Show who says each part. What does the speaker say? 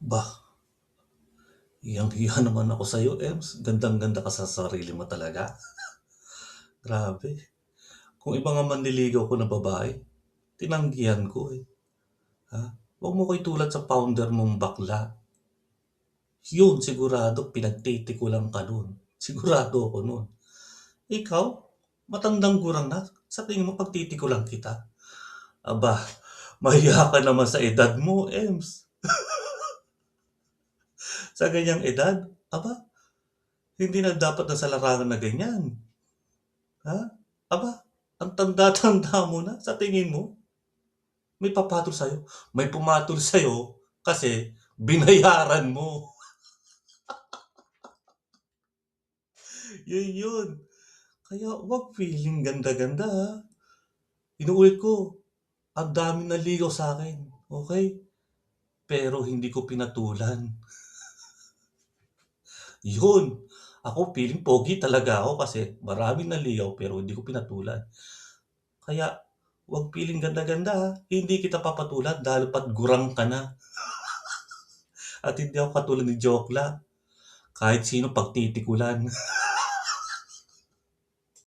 Speaker 1: Bah, hiyang-hiya naman ako sa'yo, Ems. Gandang-ganda ka sa sarili mo talaga. Grabe. Kung iba nga manliligaw ko na babae, tinanggihan ko eh. Ha? Huwag mo ko itulad sa founder mong bakla. Yun, sigurado, pinagtitikulan ka nun. Sigurado ako nun. Ikaw, matandang gurang na. Sa tingin mo, pagtitikulan kita. Aba, mahiya ka naman sa edad mo, Ems. Sa ganyang edad, aba, hindi na dapat na sa larangan na ganyan. Ha? Aba, ang tanda-tanda mo na, sa tingin mo, may papatol sa'yo. May pumatol sa'yo kasi binayaran mo. Yun yun. Kaya wag feeling ganda-ganda ha. Inuulit ko, ang dami naligaw sa akin. Okay? Pero hindi ko pinatulan. Yun. Ako feeling pogi talaga ako kasi maraming naligaw pero hindi ko pinatulan. Kaya wag feeling ganda-ganda ha. Hindi kita papatulan dahil pat gurang ka na. At hindi ako katulad ni Jokla. Kahit sino pagtitikulan.